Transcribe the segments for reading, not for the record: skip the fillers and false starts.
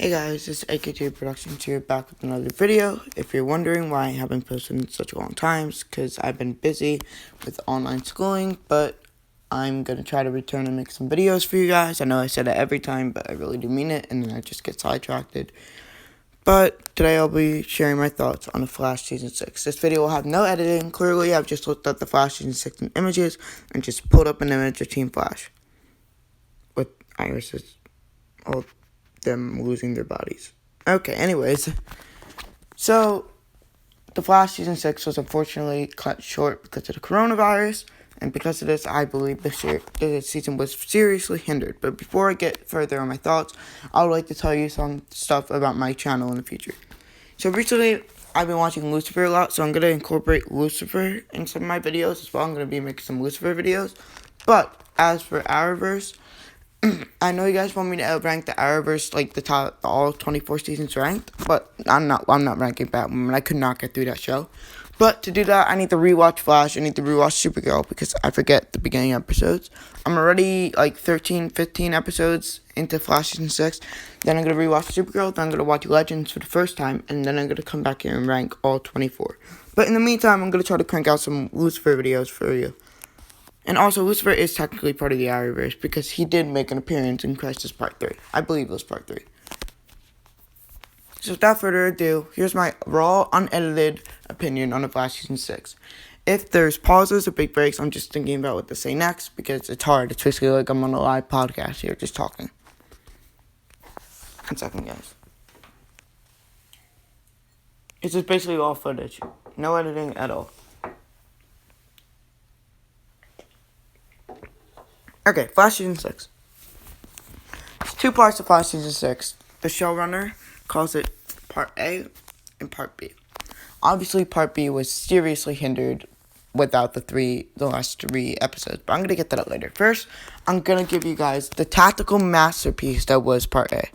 Hey guys, it's AKT Productions here, back with another video. If you're wondering why I haven't posted in such a long time, it's because I've been busy with online schooling, but I'm going to try to return and make some videos for you guys. I know I said it every time, but I really do mean it, and then I just get sidetracked. But today I'll be sharing my thoughts on The Flash Season 6. This video will have no editing. Clearly, I've just looked at The Flash Season 6 in images and just pulled up an image of Team Flash with Iris's all them losing their bodies. Okay, anyways. So, The Flash Season 6 was unfortunately cut short because of the coronavirus. And because of this, I believe the season was seriously hindered. But before I get further on my thoughts, I would like to tell you some stuff about my channel in the future. So recently, I've been watching Lucifer a lot, so I'm going to incorporate Lucifer in some of my videos as well. I'm going to be making some Lucifer videos. But as for Arrowverse, I know you guys want me to rank the Arrowverse, like the top, all 24 seasons ranked, but I'm not ranking Batwoman. I could not get through that show. But to do that, I need to rewatch Flash. I need to rewatch Supergirl because I forget the beginning episodes. I'm already like 13, 15 episodes into Flash Season 6. Then I'm going to rewatch Supergirl. Then I'm going to watch Legends for the first time. And then I'm going to come back here and rank all 24. But in the meantime, I'm going to try to crank out some Lucifer videos for you. And also, Lucifer is technically part of the Arrowverse because he did make an appearance in Crisis Part 3. I believe it was Part 3. So without further ado, here's my raw, unedited opinion on The Flash Season 6. If there's pauses or big breaks, I'm just thinking about what to say next because it's hard. It's basically like I'm on a live podcast here, just talking. 1 second, guys. It's just basically all footage. No editing at all. Okay, Flash Season 6. There's 2 parts of Flash Season 6. The showrunner calls it Part A and Part B. Obviously, Part B was seriously hindered without the last 3 episodes, but I'm going to get that out later. First, I'm going to give you guys the tactical masterpiece that was Part A.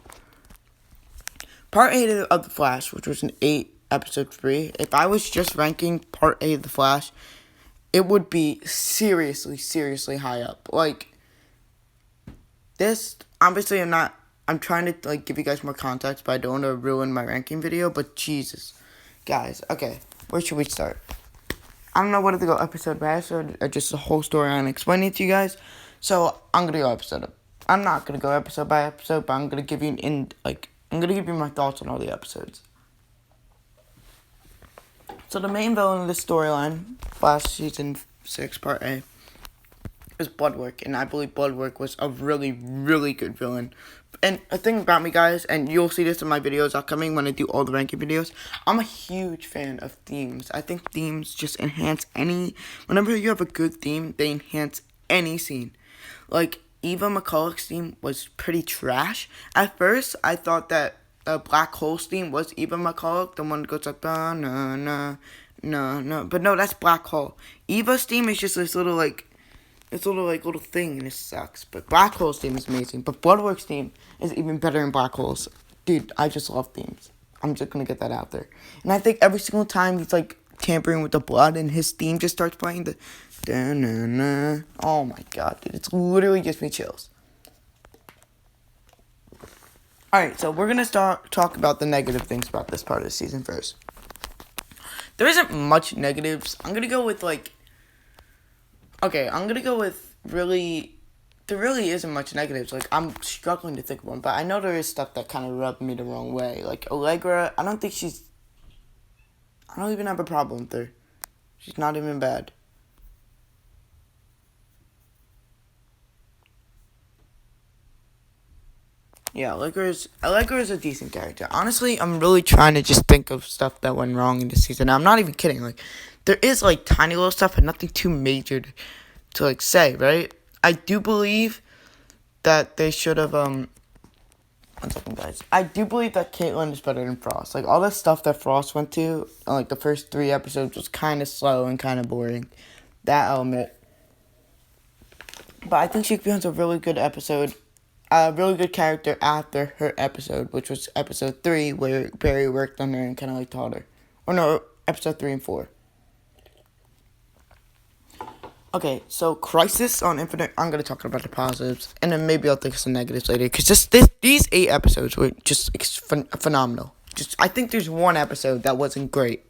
Part A of The Flash, which was an 8-episode 3, if I was just ranking Part A of The Flash, it would be seriously, seriously high up. Like, this, obviously I'm trying to, like, give you guys more context, but I don't want to ruin my ranking video, but Jesus. Guys, okay, where should we start? I don't know whether to go episode by episode, or just the whole story and explain it to you guys, so I'm going to go episode. I'm not going to go episode by episode, but I'm going to give you I'm going to give you my thoughts on all the episodes. So the main villain of this storyline, Flash Season 6, Part A, is Bloodwork, and I believe Bloodwork was a really, really good villain. And a thing about me, guys, and you'll see this in my videos upcoming when I do all the ranking videos, I'm a huge fan of themes. I think themes just enhance whenever you have a good theme, they enhance any scene. Like, Eva McCulloch's theme was pretty trash. At first, I thought that Black Hole's theme was Eva McCulloch, the one that goes like, no, but no, that's Black Hole. Eva's theme is just this little little thing, and it sucks. But Black Hole's theme is amazing. But Bloodwork's theme is even better than Black Hole's. Dude, I just love themes. I'm just gonna get that out there. And I think every single time he's like tampering with the blood and his theme just starts playing the da-na-na. Oh my god, dude. It literally gives me chills. Alright, so we're gonna talk about the negative things about this part of the season first. There isn't much negatives. I'm gonna go with there really isn't much negatives. Like, I'm struggling to think of one, but I know there is stuff that kind of rubbed me the wrong way. Like, Allegra, I don't even have a problem with her. She's not even bad. Yeah, Allegra is a decent character. Honestly, I'm really trying to just think of stuff that went wrong in this season. I'm not even kidding. Like, there is, like, tiny little stuff, but nothing too major to like, say, right? I do believe that they should have, 1 second, guys. I do believe that Caitlyn is better than Frost. Like, all the stuff that Frost went to, like, the first 3 episodes was kind of slow and kind of boring. That I'll admit. But I think she becomes a really good episode. A really good character after her episode, which was episode 3, where Barry worked on her and kind of, like, taught her. Or no, episode 3 and 4. Okay, so Crisis on Infinite. I'm gonna talk about the positives, and then maybe I'll think of some negatives later. Because these 8 episodes were just phenomenal. Just I think there's one episode that wasn't great.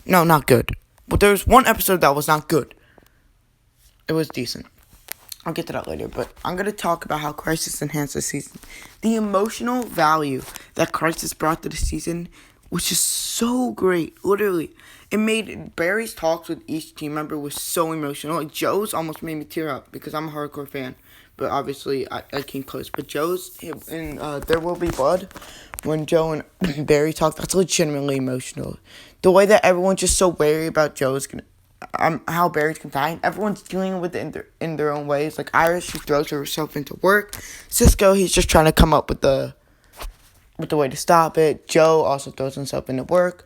No, not good. But there's one episode that was not good. It was decent. I'll get to that later, but I'm going to talk about how Crisis enhanced the season. The emotional value that Crisis brought to the season was just so great. Literally, it made Barry's talks with each team member was so emotional. Like, Joe's almost made me tear up because I'm a hardcore fan. But obviously, I came close. But Joe's, in There Will Be Blood, when Joe and Barry talk, that's legitimately emotional. The way that everyone's just so wary about Joe's how Barry's can die. Everyone's dealing with it in their own ways. Like Iris, she throws herself into work. Cisco, he's just trying to come up with the way to stop it. Joe also throws himself into work.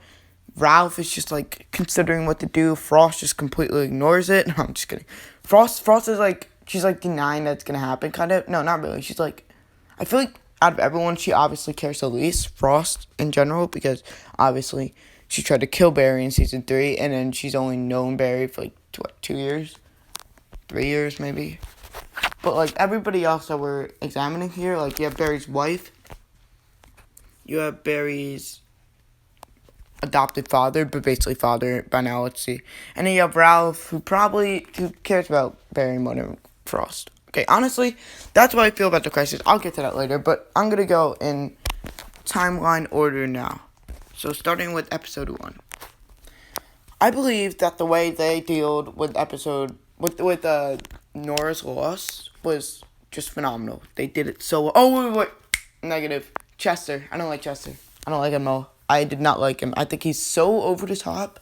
Ralph is just like considering what to do. Frost just completely ignores it. No, I'm just kidding. Frost is like, she's like denying that it's gonna happen, kind of. No, not really. She's like, I feel like out of everyone, she obviously cares the least. Frost in general, because obviously she tried to kill Barry in season 3, and then she's only known Barry for like 2 years, 3 years maybe. But like everybody else that we're examining here, like you have Barry's wife, you have Barry's adopted father, but basically father by now, let's see. And then you have Ralph, who cares about Barry more than Frost. Okay, honestly, that's what I feel about the Crisis. I'll get to that later, but I'm going to go in timeline order now. So starting with episode 1. I believe that the way they dealt with Nora's loss was just phenomenal. They did it so well. Oh, wait. Negative. Chester. I don't like Chester. I don't like him at all. I did not like him. I think he's so over the top.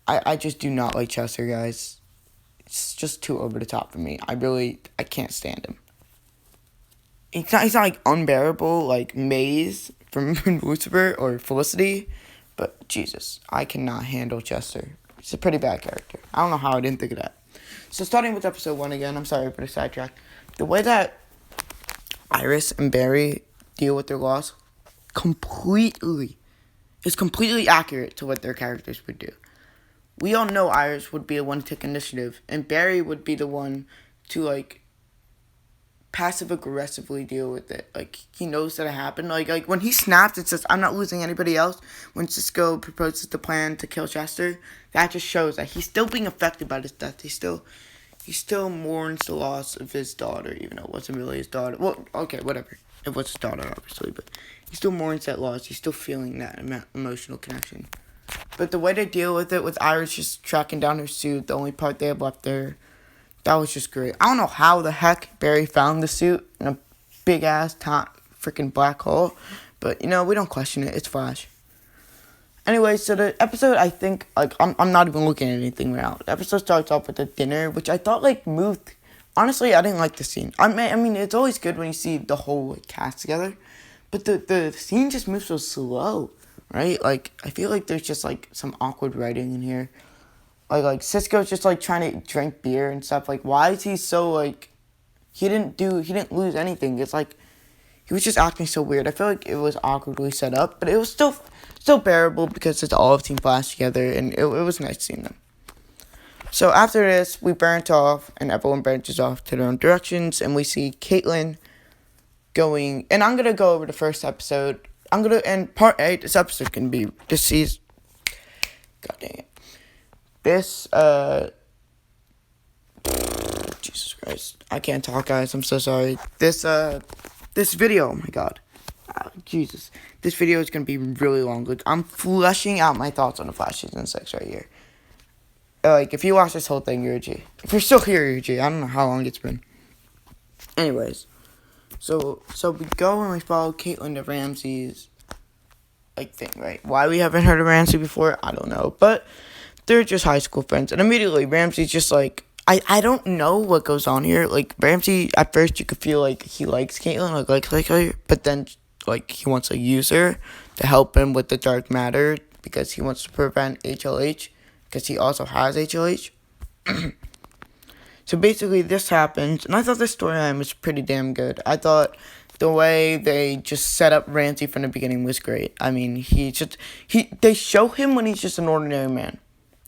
I just do not like Chester, guys. It's just too over the top for me. I can't stand him. He's not like unbearable like Maze from Lucifer or Felicity, but Jesus, I cannot handle Chester. He's a pretty bad character. I don't know how I didn't think of that. So starting with episode 1 again, I'm sorry for the sidetrack. The way that Iris and Barry deal with their loss is completely accurate to what their characters would do. We all know Iris would be the one to take initiative, and Barry would be the one to like passive aggressively deal with it. Like he knows that it happened. Like when he snaps and says, "I'm not losing anybody else." When Cisco proposes the plan to kill Chester, that just shows that he's still being affected by this death. He still mourns the loss of his daughter, even though it wasn't really his daughter. Well, okay, whatever. It was his daughter, obviously, but he still mourns that loss. He's still feeling that emotional connection. But the way they deal with it, with Iris just tracking down her suit, the only part they have left there, that was just great. I don't know how the heck Barry found the suit in a big-ass freaking black hole, but, we don't question it. It's Flash. Anyway, so the episode, I think, like, I'm not even looking at anything right now. The episode starts off with a dinner, which I thought, like, moved. Honestly, I didn't like the scene. I mean, it's always good when you see the whole cast together, but the scene just moves so slow, right? Like, I feel like there's just, like, some awkward writing in here. Like Cisco's just, like, trying to drink beer and stuff. Like, why is he so, like, he didn't lose anything. It's like, he was just acting so weird. I feel like it was awkwardly set up, but it was still bearable because it's all of Team Flash together, and it was nice seeing them. So after this, we branch off, and everyone branches off to their own directions, and we see Caitlin going, and I'm going to go over the first episode. And part A, this episode can be, this season, god dang it. This, Jesus Christ, I can't talk, guys, I'm so sorry. This video, oh my god, Jesus, this video is going to be really long. Like, I'm fleshing out my thoughts on the Flash Season 6 right here. Like, if you watch this whole thing, you're a G. If you're still here, you're a G. I don't know how long it's been. Anyways, so we go and we follow Caitlin to Ramsey's, like, thing, right? Why we haven't heard of Ramsey before, I don't know. But they're just high school friends. And immediately, Ramsey's just like, I don't know what goes on here. Like, Ramsey, at first, you could feel like he likes Caitlin, like her. But then, like, he wants to use her to help him with the dark matter because he wants to prevent HLH. Because he also has HLH. So basically this happens, and I thought this storyline was pretty damn good. I thought the way they just set up Ramsey from the beginning was great. I mean, they show him when he's just an ordinary man,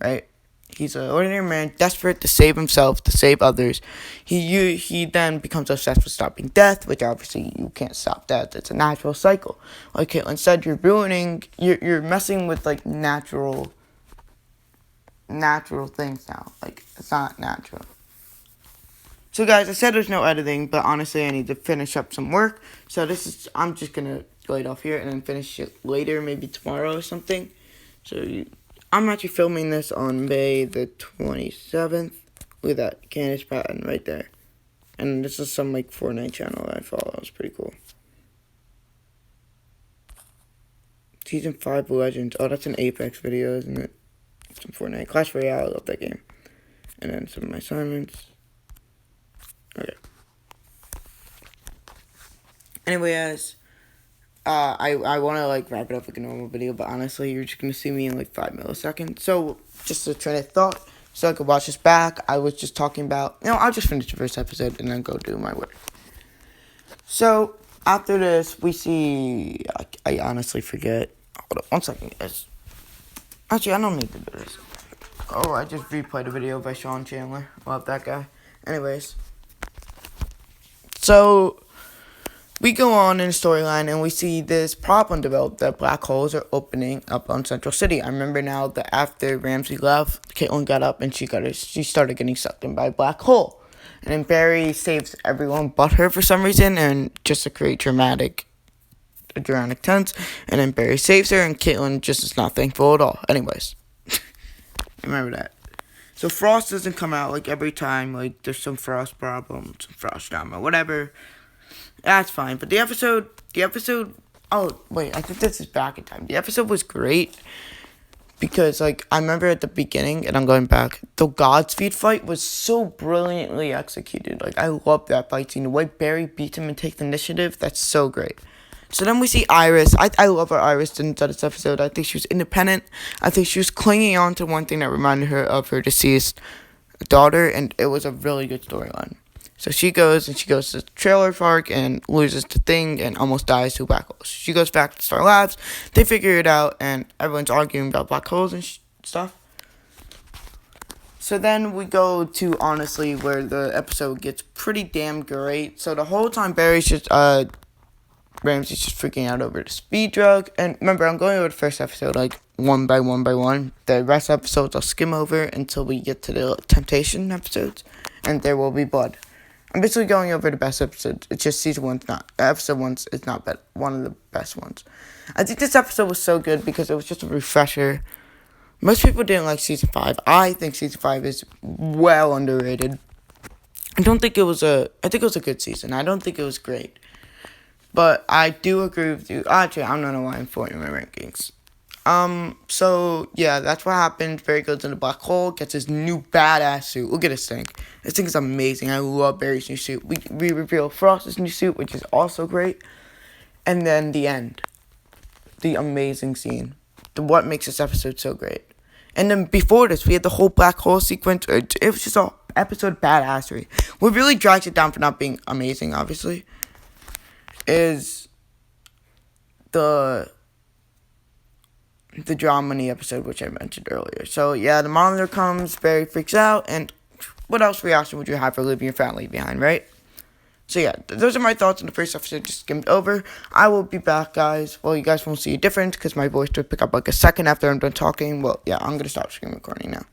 right? He's an ordinary man, desperate to save himself, to save others. He then becomes obsessed with stopping death, which obviously you can't stop death. It's a natural cycle. Like Caitlin said, you're messing with like natural things now. Like, it's not natural. So guys, I said there's no editing, but honestly I need to finish up some work. So I'm just gonna go it off here and then finish it later, maybe tomorrow or something. I'm actually filming this on May the 27th. Look at that Candace Patton right there. And this is some like Fortnite channel that I follow. It's pretty cool. Season 5 Legends. Oh, that's an Apex video, isn't it? Some Fortnite. Clash Royale, I love that game. And then some of my assignments. Okay. Anyway, guys, I want to like wrap it up like a normal video, but honestly, you're just gonna see me in like 5 milliseconds. So just a train of thought, so I could watch this back. I was just talking about, I'll just finish the first episode and then go do my work. So after this, we see. I honestly forget. Hold up, 1 second, guys. Actually, I don't need to do this. Oh, I just replayed a video by Sean Chandler. Love that guy. Anyways. So, we go on in the storyline and we see this problem develop that black holes are opening up on Central City. I remember now that after Ramsey left, Caitlin got up and she started getting sucked in by a black hole. And then Barry saves everyone but her for some reason, and just to create dramatic tense. And then Barry saves her and Caitlin just is not thankful at all. Anyways, remember that. So Frost doesn't come out like every time, like there's some Frost problem, some Frost drama, whatever. That's fine. But the episode, oh wait, I think this is back in time. The episode was great because like I remember at the beginning, and I'm going back, the Godspeed fight was so brilliantly executed. Like I love that fight scene. The way Barry beats him and takes the initiative, that's so great. So then we see Iris. I love her Iris inside this episode. I think she was independent. I think she was clinging on to one thing that reminded her of her deceased daughter, and it was a really good storyline. So she goes to the trailer park and loses the thing and almost dies to black holes. She goes back to Star Labs. They figure it out, and everyone's arguing about black holes and stuff. So then we go to, honestly, where the episode gets pretty damn great. So the whole time Barry's just, Ramsey's just freaking out over the speed drug. And remember, I'm going over the first episode, like, one by one. The rest of episodes I'll skim over until we get to the Temptation episodes. And there will be blood. I'm basically going over the best episodes. It's just episode 1 is not one of the best ones. I think this episode was so good because it was just a refresher. Most people didn't like Season 5. I think Season 5 is well underrated. I think it was a good season. I don't think it was great. But I do agree with you. Actually, I don't know why I'm putting my rankings. So, yeah, that's what happens. Barry goes in the black hole, gets his new badass suit. Look at this thing. This thing is amazing. I love Barry's new suit. We reveal Frost's new suit, which is also great. And then the end. The amazing scene. What makes this episode so great. And then before this, we had the whole black hole sequence. It was just an episode of badassery. What really drags it down for not being amazing, obviously, is the drama in the episode, which I mentioned earlier. So, yeah, the monitor comes, Barry freaks out, and what else reaction would you have for leaving your family behind, right? So, yeah, those are my thoughts on the first episode, just skimmed over. I will be back, guys. Well, you guys won't see a difference, because my voice will pick up like a second after I'm done talking. Well, yeah, I'm going to stop screen recording now.